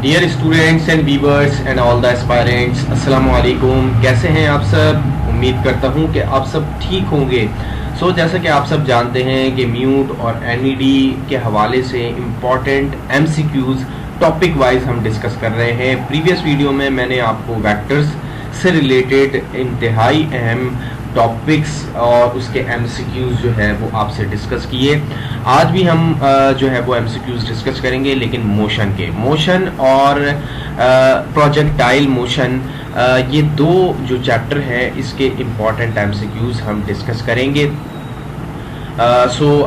Dear students and viewers and all the aspirants, अस्सलाम वालेकुम। कैसे हैं आप सब? उम्मीद करता हूं कि आप सब ठीक होंगे। जैसा कि आप सब जानते हैं कि म्यूट और एनईडी के हवाले से इम्पॉर्टेंट एमसीक्यूज टॉपिक वाइज हम डिस्कस कर रहे हैं। प्रीवियस वीडियो में मैंने आपको वेक्टर्स से रिलेटेड इंतहाई अहम टॉपिक्स और उसके एमसीक्यूज जो है वो आपसे डिस्कस किए। आज भी हम जो है वो एमसीक्यूज डिस्कस करेंगे, लेकिन मोशन और प्रोजेक्टाइल मोशन, ये दो जो चैप्टर है इसके इम्पॉर्टेंट एमसीक्यूज हम डिस्कस करेंगे।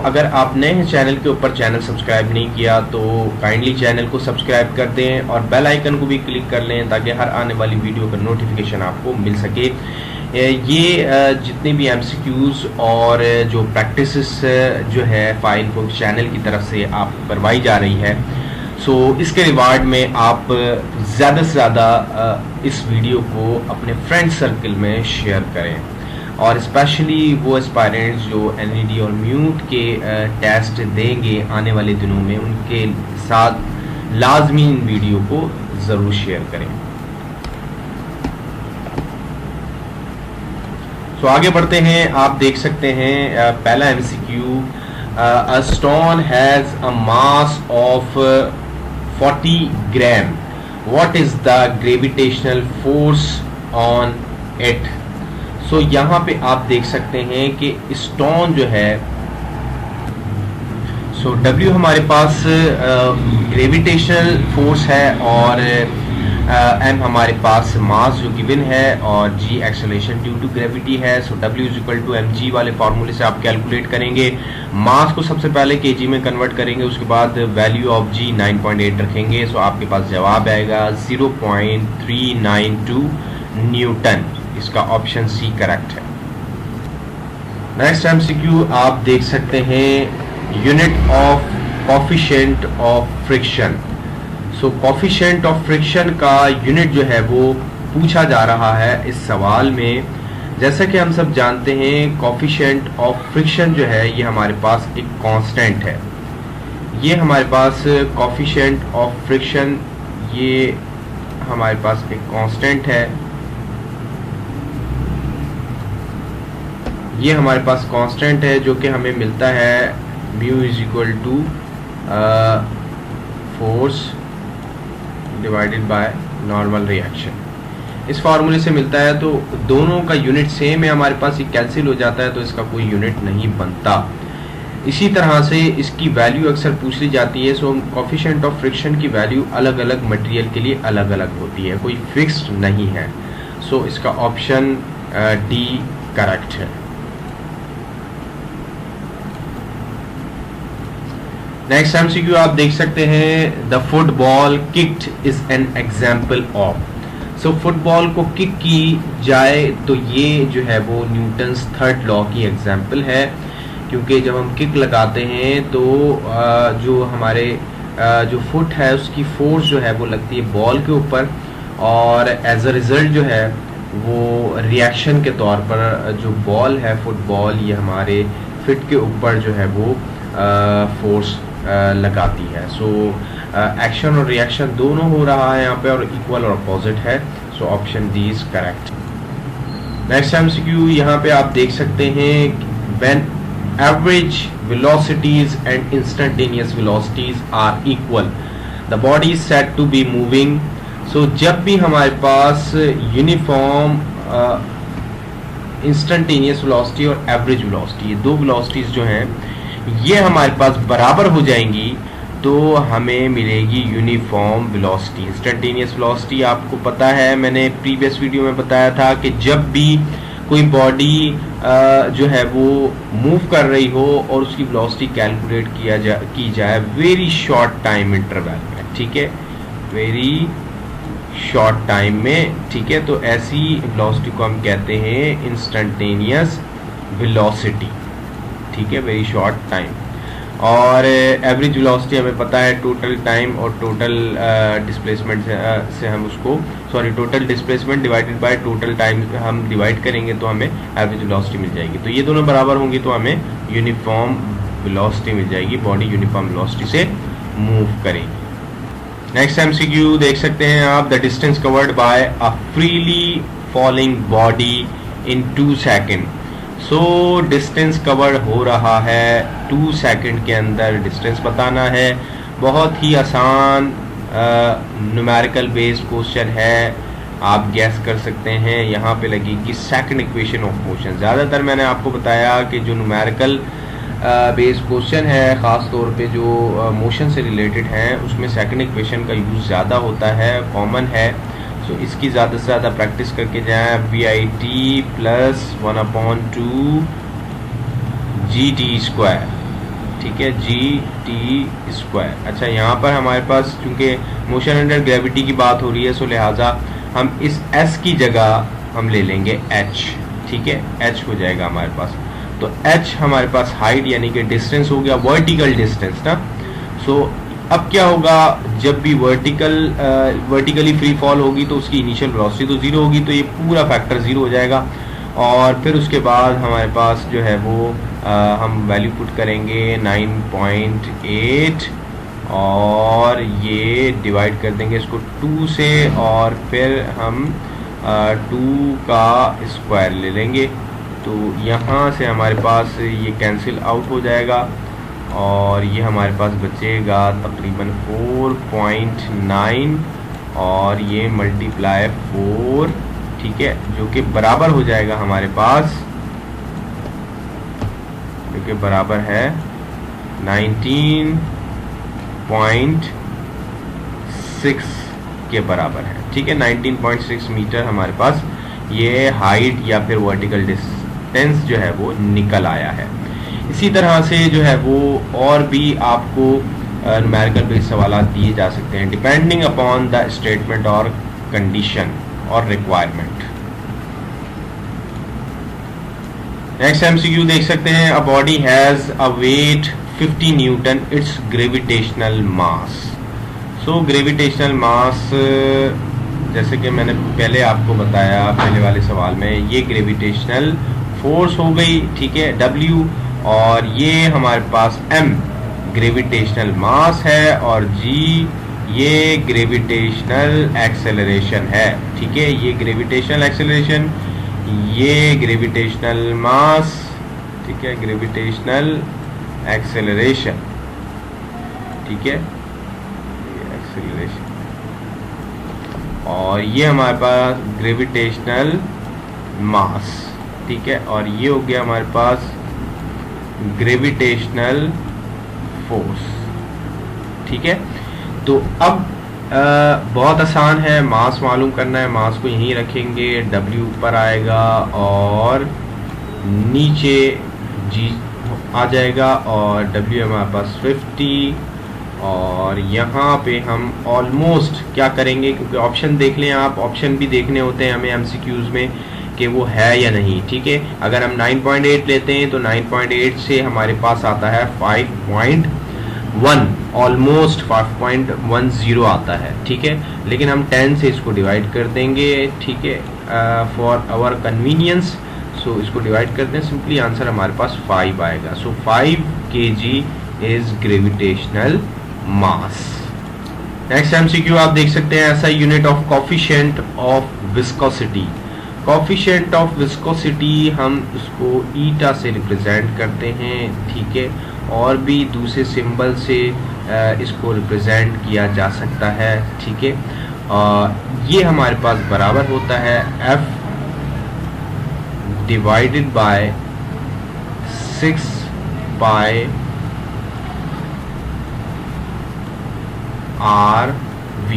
अगर आप नए हैं चैनल के ऊपर, चैनल सब्सक्राइब नहीं किया तो काइंडली चैनल को सब्सक्राइब कर दें और बेल आइकन को भी क्लिक कर लें ताकि हर आने वाली वीडियो का नोटिफिकेशन आपको मिल सके। ये जितने भी एमसीक्यूज और जो प्रैक्टिसेस जो है फाइल को चैनल की तरफ से आप करवाई जा रही है, इसके रिवार्ड में आप ज़्यादा से ज़्यादा इस वीडियो को अपने फ्रेंड सर्कल में शेयर करें और स्पेशली वो एस्पायरेंट्स जो एनईडी और म्यूट के टेस्ट देंगे आने वाले दिनों में, उनके साथ लाजमी इन वीडियो को ज़रूर शेयर करें। आगे बढ़ते हैं। आप देख सकते हैं पहला MCQ, a stone has a mass of 40 gram, what is the gravitational force on it. यहाँ पे आप देख सकते हैं कि स्टोन जो है, W हमारे पास ग्रेविटेशनल फोर्स है और M हमारे पास मास जो गिवन है और G acceleration due to gravity है। W is equal to mg वाले फार्मूले से आप कैलकुलेट करेंगे। मास को सबसे पहले kg में कन्वर्ट करेंगे, उसके बाद वैल्यू ऑफ G 9.8 रखेंगे। आपके पास जवाब आएगा 0.392 न्यूटन। इसका ऑप्शन सी करेक्ट है। नेक्स्ट एमसीक्यू आप देख सकते हैं, unit of coefficient of friction. Coefficient of friction का यूनिट जो है वो पूछा जा रहा है इस सवाल में। जैसा कि हम सब जानते हैं, कोफिशिएंट ऑफ फ्रिक्शन जो है ये हमारे पास एक कांस्टेंट है। ये हमारे पास कोफिशिएंट ऑफ फ्रिक्शन ये हमारे पास एक कांस्टेंट है। ये हमारे पास कांस्टेंट है जो कि हमें मिलता है mu is equal to force divided by normal reaction. इस फार्मूले से मिलता है। तो दोनों का यूनिट सेम है हमारे पास, ये कैंसिल हो जाता है तो इसका कोई यूनिट नहीं बनता। इसी तरह से इसकी वैल्यू अक्सर पूछ ली जाती है। कोफिशिएंट ऑफ फ्रिक्शन की वैल्यू अलग अलग मटेरियल के लिए अलग अलग होती है, कोई फिक्स्ड नहीं है। इसका ऑप्शन डी करेक्ट है। नेक्स्ट एमसीक्यू आप देख सकते हैं, the football kicked is an example of. Football को किक की जाए तो ये जो है वो न्यूटन्स थर्ड लॉ की एग्जाम्पल है, क्योंकि जब हम किक लगाते हैं तो जो हमारे जो फुट है उसकी फोर्स जो है वो लगती है बॉल के ऊपर और एज अ रिजल्ट जो है वो रिएक्शन के तौर पर जो बॉल है फुटबॉल ये हमारे फिट के ऊपर जो है वो फोर्स लगाती है। एक्शन और रिएक्शन दोनों हो रहा है यहाँ पे और इक्वल और अपोजिट है। Option D is correct. Next MCQ यहाँ पे आप देख सकते हैं, when average velocities and instantaneous velocities are equal the body is said to be moving. जब भी हमारे पास यूनिफॉर्म इंस्टेंटेनियस वेलोसिटी और एवरेज वेलोसिटी, दो वेलोसिटीज जो हैं ये हमारे पास बराबर हो जाएंगी तो हमें मिलेगी यूनिफॉर्म वेलोसिटी। इंस्टेंटेनियस वेलोसिटी आपको पता है, मैंने प्रीवियस वीडियो में बताया था कि जब भी कोई बॉडी जो है वो मूव कर रही हो और उसकी वेलोसिटी कैलकुलेट की जाए वेरी शॉर्ट टाइम इंटरवल में, ठीक है, वेरी शॉर्ट टाइम में, ठीक है। तो ऐसी वेलोसिटी को हम कहते हैं इंस्टेंटेनियस वेलोसिटी, ठीक है, वेरी शॉर्ट टाइम। और एवरेज वेलोसिटी हमें पता है टोटल टाइम और टोटल डिस्प्लेसमेंट से हम उसको total displacement divided by total time हम डिवाइड करेंगे तो हमें एवरेज वेलोसिटी मिल जाएगी। तो ये दोनों बराबर होंगी तो हमें यूनिफॉर्म वेलोसिटी मिल जाएगी, बॉडी यूनिफॉर्म वेलोसिटी से मूव करेगी। नेक्स्ट एमसीक्यू देख सकते हैं आप, the distance covered by a freely falling body in 2 second. So distance cover हो रहा है 2 सेकेंड के अंदर, डिस्टेंस बताना है। बहुत ही आसान न्यूमेरिकल बेस्ड क्वेश्चन है, आप गैस कर सकते हैं। यहाँ पे लगेगी सेकंड इक्वेशन ऑफ मोशन। ज़्यादातर मैंने आपको बताया कि जो न्यूमेरिकल बेस्ड क्वेश्चन है, ख़ास तौर पे जो मोशन से रिलेटेड हैं, उसमें सेकंड इक्वेशन का यूज़ ज़्यादा होता है, कॉमन है। सो इसकी ज़्यादा से ज़्यादा प्रैक्टिस करके जाएँ। VIT प्लस 1/2 GT², ठीक है, GT²। अच्छा, यहाँ पर हमारे पास चूँकि मोशन अंडर ग्रेविटी की बात हो रही है, सो लिहाजा हम इस S की जगह हम ले लेंगे H, ठीक है, H हो जाएगा हमारे पास। तो H हमारे पास हाइट यानी कि डिस्टेंस हो गया, वर्टिकल डिस्टेंस ना। सो अब क्या होगा, जब भी वर्टिकली फ्री फॉल होगी तो उसकी इनिशियल वेलोसिटी तो 0 होगी, तो ये पूरा फैक्टर 0 हो जाएगा। और फिर उसके बाद हमारे पास जो है वो हम वैल्यू पुट करेंगे 9.8 और ये डिवाइड कर देंगे इसको 2 से, और फिर हम 2 का स्क्वायर ले लेंगे। तो यहाँ से हमारे पास ये कैंसिल आउट हो जाएगा और ये हमारे पास बचेगा तकरीबन 4.9 और ये मल्टीप्लाई 4, ठीक है, जो कि बराबर हो जाएगा हमारे पास, जो कि बराबर है 19.6 के बराबर है, ठीक है। 19.6 मीटर हमारे पास ये हाइट या फिर वर्टिकल डिस्टेंस जो है वो निकल आया है। इसी तरह से जो है वो और भी आपको न्यूमेरिकल बेस्ड सवाल दिए जा सकते हैं, डिपेंडिंग अपॉन द स्टेटमेंट और कंडीशन और रिक्वायरमेंट। नेक्स्ट एमसीक्यू देख सकते हैं, a body has a weight 50 newton, it's gravitational mass. So gravitational mass, जैसे कि मैंने पहले आपको बताया पहले वाले सवाल में, ये ग्रेविटेशनल फोर्स हो गई, ठीक है, W, और ये हमारे पास M ग्रेविटेशनल मास है, और G ये ग्रेविटेशनल एक्सेलरेशन है, ठीक है। ये ग्रेविटेशनल एक्सेलरेशन, ये ग्रेविटेशनल मास, ठीक है, ग्रेविटेशनल एक्सेलरेशन, ठीक है, एक्सेलरेशन, और ये हमारे पास ग्रेविटेशनल मास, ठीक है, और ये हो गया हमारे पास ग्रेविटेशनल फोर्स, ठीक है। तो अब बहुत आसान है, मास मालूम करना है। मास को यहीं रखेंगे, W ऊपर आएगा और नीचे G आ जाएगा, और W हमारे पास 50, और यहाँ पे हम ऑलमोस्ट क्या करेंगे, क्योंकि ऑप्शन देख लें आप, ऑप्शन भी देखने होते हैं हमें एमसीक्यूज में कि वो है या नहीं, ठीक है। अगर हम 9.8 लेते हैं तो 9.8 से हमारे पास आता है 5.1, ऑलमोस्ट 5.10 आता है, ठीक है। लेकिन हम 10 से इसको डिवाइड कर देंगे, ठीक है, फॉर आवर कन्वीनियंस। सो इसको डिवाइड करते हैं, सिंपली आंसर हमारे पास 5 आएगा। सो 5 kg is gravitational mass. Next MCQ आप देख सकते हैं, ऐसा unit of coefficient of viscosity. Coefficient of viscosity हम उसको ईटा से रिप्रेजेंट करते हैं, ठीक है, और भी दूसरे सिंबल से इसको रिप्रेजेंट किया जा सकता है, ठीक है। ये हमारे पास बराबर होता है F divided by 6 pi RV,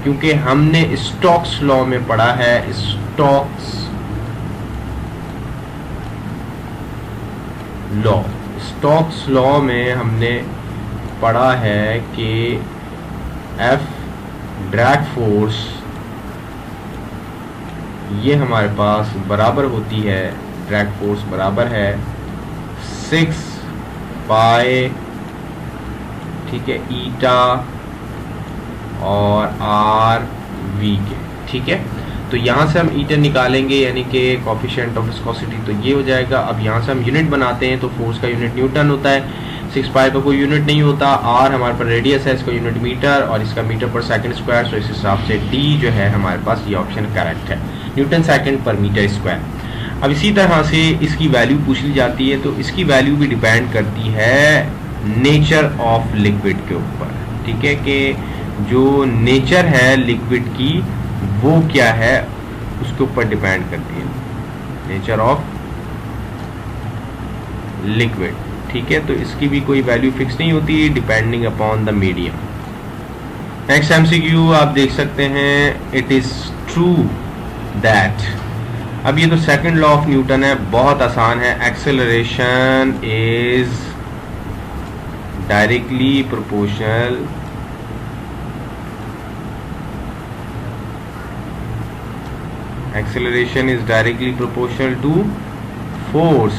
क्योंकि हमने स्टोक्स लॉ में पढ़ा है, स्टोक्स लॉ में हमने पढ़ा है कि F ड्रैग फोर्स ये हमारे पास बराबर होती है, ड्रैग फोर्स बराबर है 6 पाई, ठीक है, ईटा और RV के, ठीक है। तो यहाँ से हम ईटा निकालेंगे, यानी कि कोफिशिएंट ऑफ विस्कोसिटी, तो ये हो जाएगा। अब यहाँ से हम यूनिट बनाते हैं, तो फोर्स का यूनिट न्यूटन होता है। 6 पाई का कोई यूनिट नहीं होता। आर हमारे पास रेडियस है, इसका यूनिट मीटर और इसका मीटर पर सेकंड स्क्वायर। सो इस हिसाब से डी जो है हमारे पास ये ऑप्शन करेक्ट है, न्यूटन सेकंड पर मीटर स्क्वायर। अब इसी तरह से इसकी वैल्यू पूछ ली जाती है, तो इसकी वैल्यू भी डिपेंड करती है नेचर ऑफ लिक्विड के ऊपर, ठीक है, कि जो नेचर है लिक्विड की वो क्या है उसके ऊपर डिपेंड करती है, नेचर ऑफ लिक्विड, ठीक है। तो इसकी भी कोई वैल्यू फिक्स नहीं होती, depending upon the medium. Next MCQ आप देख सकते हैं, इट इज ट्रू दैट, अब ये तो सेकंड लॉ ऑफ न्यूटन है, बहुत आसान है। Acceleration is directly proportional acceleration is directly proportional to force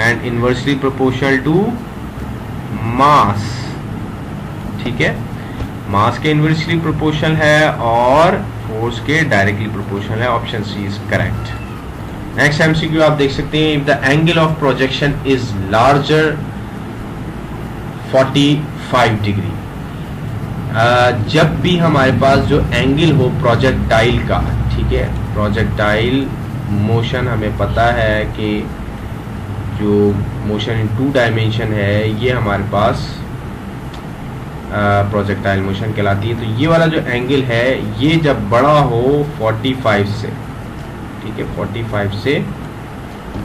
and inversely proportional to mass, ठीक है, मास के इन्वर्सली प्रोपोर्शनल है और फोर्स के डायरेक्टली प्रोपोर्शनल है। Option C is correct. Next MCQ आप देख सकते हैं, if the angle of projection is larger 45 degree, जब भी हमारे पास जो एंगल हो प्रोजेक्टाइल का, ठीक है, प्रोजेक्टाइल मोशन हमें पता है कि जो मोशन इन 2 डायमेंशन है ये हमारे पास प्रोजेक्टाइल मोशन कहलाती है। तो ये वाला जो एंगल है ये जब बड़ा हो 45 से, ठीक है, 45 से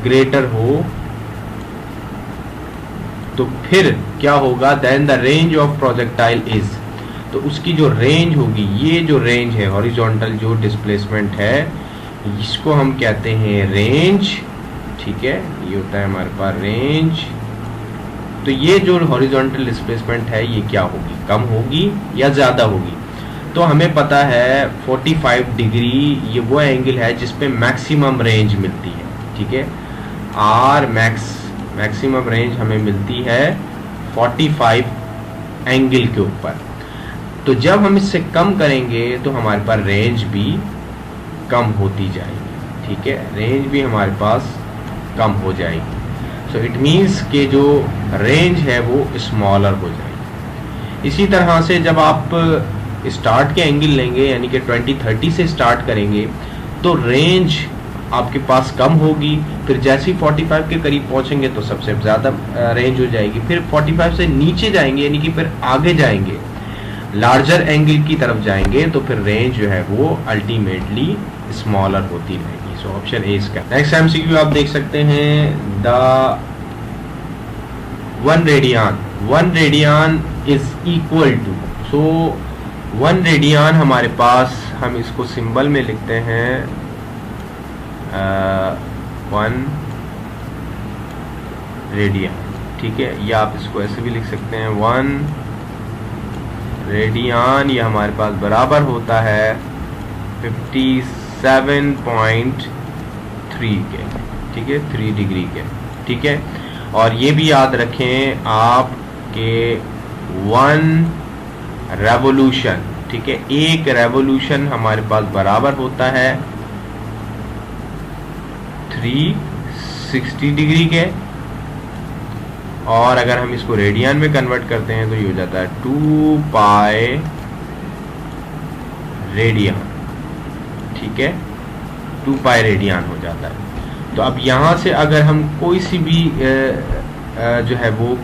ग्रेटर हो तो फिर क्या होगा, then the range of projectile is, तो उसकी जो रेंज होगी, ये जो रेंज है हॉरिजॉन्टल जो डिस्प्लेसमेंट है इसको हम कहते हैं रेंज, ठीक है, ये होता है हमारे पास रेंज। तो ये जो हॉरिजॉन्टल डिस्प्लेसमेंट है ये क्या होगी, कम होगी या ज़्यादा होगी। तो हमें पता है 45 डिग्री ये वो एंगल है जिसपे मैक्सिमम रेंज मिलती है, ठीक है, आर मैक्सिमम रेंज हमें मिलती है 45 एंगल के ऊपर। तो जब हम इससे कम करेंगे तो हमारे पास रेंज भी कम होती जाएगी, ठीक है, रेंज भी हमारे पास कम हो जाएगी। सो इट मीन्स कि जो रेंज है वो स्मॉलर हो जाएगी। इसी तरह से जब आप स्टार्ट के एंगल लेंगे यानी कि 20-30 से स्टार्ट करेंगे तो रेंज आपके पास कम होगी, फिर जैसे ही 45 के करीब पहुंचेंगे तो सबसे ज़्यादा रेंज हो जाएगी, फिर 45 से नीचे जाएंगे यानी कि फिर आगे जाएंगे लार्जर एंगल की तरफ जाएंगे तो फिर रेंज जो है वो अल्टीमेटली स्मॉलर होती रहेगी। सो ऑप्शन ए इसका। नेक्स्ट एमसीक्यू आप देख सकते हैं, the 1 radian is equal to, so 1 radian हमारे पास, हम इसको सिंबल में लिखते हैं 1 रेडियन, ठीक है, या आप इसको ऐसे भी लिख सकते हैं 1 रेडियन, ये हमारे पास बराबर होता है 57.3 के, ठीक है, 3 डिग्री के, ठीक है। और ये भी याद रखें आप के 1 रेवोल्यूशन, ठीक है, एक रेवोल्यूशन हमारे पास बराबर होता है 360 डिग्री के, और अगर हम इसको रेडियन में कन्वर्ट करते हैं तो ये हो जाता है 2 पाई रेडियन, ठीक है, 2 पाई रेडियन हो जाता है। तो अब यहाँ से अगर हम कोई सी भी जो है वो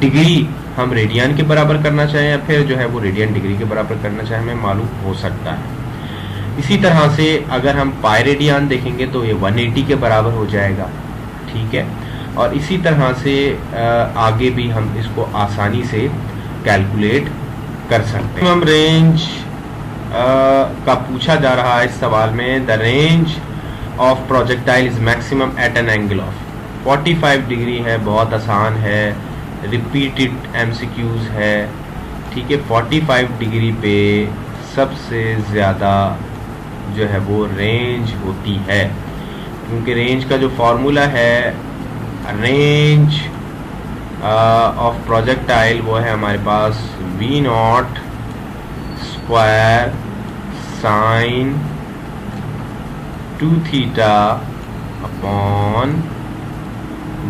डिग्री हम रेडियन के बराबर करना चाहें या फिर जो है वो रेडियन डिग्री के बराबर करना चाहें हमें मालूम हो सकता है। इसी तरह से अगर हम पाई रेडियन देखेंगे तो ये 180 के बराबर हो जाएगा, ठीक है। और इसी तरह से आगे भी हम इसको आसानी से कैलकुलेट कर सकते हैं। हम रेंज का पूछा जा रहा है इस सवाल में, the range of projectile is maximum at an angle of 45 degree है, बहुत आसान है, रिपीटेड एमसीक्यूज है, ठीक है। 45 डिग्री पे सबसे ज़्यादा जो है वो रेंज होती है, क्योंकि रेंज का जो फॉर्मूला है रेंज ऑफ प्रोजेक्टाइल वो है हमारे पास V0 square sine 2 theta upon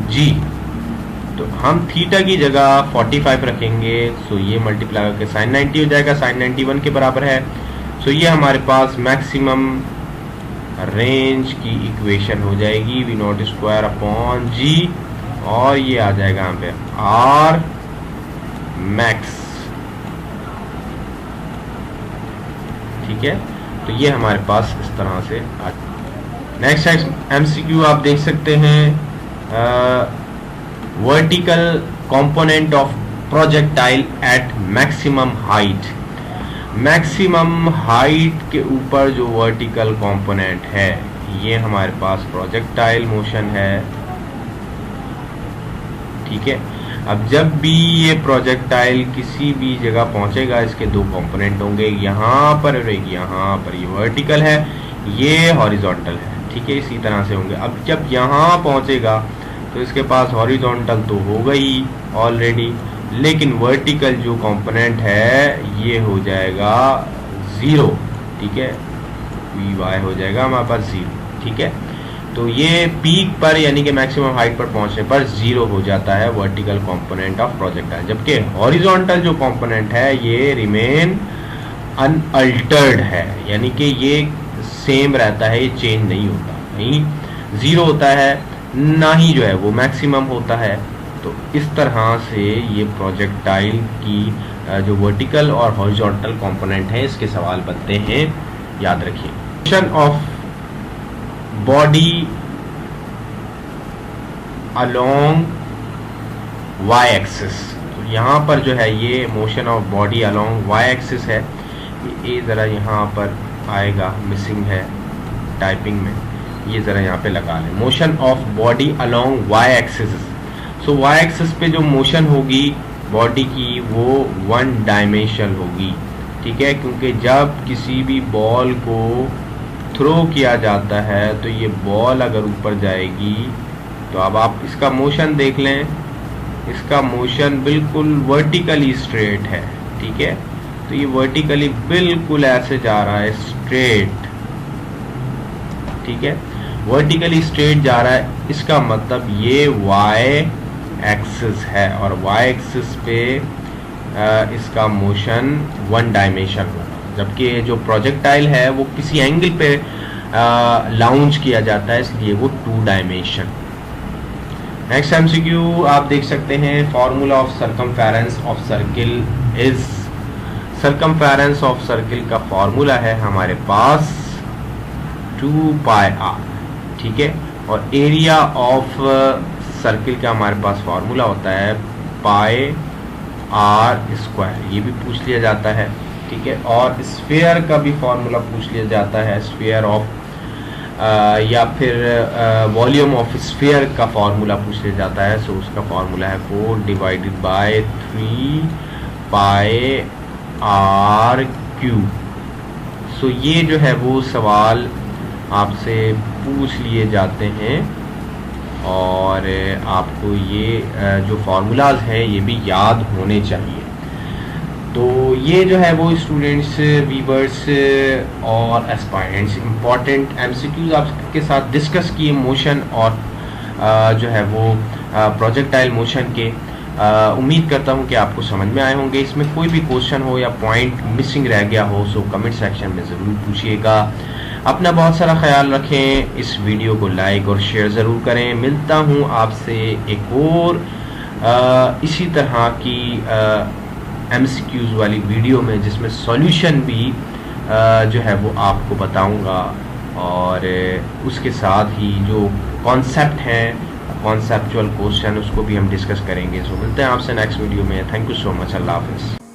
G, तो हम थीटा की जगह 45 रखेंगे, सो ये मल्टीप्लाई करके साइन 90 हो जाएगा, साइन 91 के बराबर है। सो ये हमारे पास मैक्सिमम रेंज की इक्वेशन हो जाएगी, वी नॉट स्क्वायर अपॉन जी, और ये आ जाएगा यहाँ पे आर मैक्स। ठीक है, तो ये हमारे पास इस तरह से आ। नेक्स्ट एमसीक्यू आप देख सकते हैं, vertical component of projectile eight maximum height. Maximum height के ऊपर जो वर्टिकल कंपोनेंट है, ये हमारे पास प्रोजेक्टाइल मोशन है। ठीक है, अब जब भी ये प्रोजेक्टाइल किसी भी जगह पहुंचेगा, इसके दो कंपोनेंट होंगे, यहाँ पर और एक यहाँ पर। ये वर्टिकल है, ये हॉरिजॉन्टल है। ठीक है, इसी तरह से होंगे। अब जब यहाँ पहुंचेगा तो इसके पास हॉरिजॉन्टल तो होगा ही ऑलरेडी, लेकिन वर्टिकल जो कंपोनेंट है ये हो जाएगा 0। ठीक है, वी वाई हो जाएगा हमारे पास 0। ठीक है, तो ये पीक पर यानी कि मैक्सिमम हाइट पर पहुंचने पर 0 हो जाता है वर्टिकल कंपोनेंट ऑफ प्रोजेक्टाइल, जबकि हॉरिजॉन्टल जो कंपोनेंट है ये रिमेन अनअल्टर्ड है, यानी कि ये सेम रहता है, ये चेंज नहीं होता, नहीं 0 होता है, ना ही जो है वो मैक्सिमम होता है। तो इस तरह से ये प्रोजेक्टाइल की जो वर्टिकल और हॉरिजॉन्टल कंपोनेंट है, इसके सवाल बनते हैं, याद रखिए। Motion of body along Y axis, तो यहाँ पर जो है ये motion of body along Y axis है। ये ज़रा यहाँ पर आएगा, मिसिंग है टाइपिंग में, ये ज़रा यहाँ पे लगा लें। Motion of body along Y axis, so Y axis पे जो मोशन होगी बॉडी की वो 1 डायमेंशनल होगी। ठीक है, क्योंकि जब किसी भी बॉल को थ्रो किया जाता है तो ये बॉल अगर ऊपर जाएगी, तो अब आप इसका मोशन देख लें, इसका मोशन बिल्कुल वर्टिकली स्ट्रेट है। ठीक है, तो ये वर्टिकली बिल्कुल ऐसे जा रहा है, स्ट्रेट। ठीक है, वर्टिकली स्ट्रेट जा रहा है, इसका मतलब ये वाई एक्सिस है, और वाई एक्सिस पे इसका मोशन 1 डायमेंशन होगा, जबकि जो प्रोजेक्टाइल है वो किसी एंगल पे लाउंज किया जाता है, इसलिए वो 2 डायमेंशन। नेक्स्ट एमसीक्यू आप देख सकते हैं, formula of circumference of circle is, circumference of circle का फॉर्मूला है हमारे पास 2 पाई आर। ठीक है, और एरिया ऑफ सर्किल का हमारे पास फॉर्मूला होता है पाई आर स्क्वायर, ये भी पूछ लिया जाता है। ठीक है, और स्फीयर का भी फॉर्मूला पूछ लिया जाता है, स्फीयर ऑफ या फिर वॉल्यूम ऑफ स्फीयर का फॉर्मूला पूछ लिया जाता है। सो उसका फॉर्मूला है 4 divided by 3 pi R cube. So ये जो है वो सवाल आपसे पूछ लिए जाते हैं, और आपको ये जो फार्मूलाज हैं ये भी याद होने चाहिए। तो ये जो है वो स्टूडेंट्स, वीवर्स और एस्पायरेंट्स इम्पॉर्टेंट एमसीक्यूज आपके साथ डिस्कस किए मोशन और जो है वो प्रोजेक्टाइल मोशन के। उम्मीद करता हूँ कि आपको समझ में आए होंगे। इसमें कोई भी क्वेश्चन हो या पॉइंट मिसिंग रह गया हो सो कमेंट सेक्शन में ज़रूर पूछिएगा। अपना बहुत सारा ख्याल रखें, इस वीडियो को लाइक और शेयर ज़रूर करें। मिलता हूँ आपसे एक और इसी तरह की MCQs वाली वीडियो में, जिसमें सॉल्यूशन भी जो है वो आपको बताऊंगा, और उसके साथ ही जो कॉन्सेप्ट हैं, कॉन्सेप्चुअल क्वेश्चन, उसको भी हम डिस्कस करेंगे। सो मिलते हैं आपसे नेक्स्ट वीडियो में। Thank you so much. अल्लाह हाफ़िज़।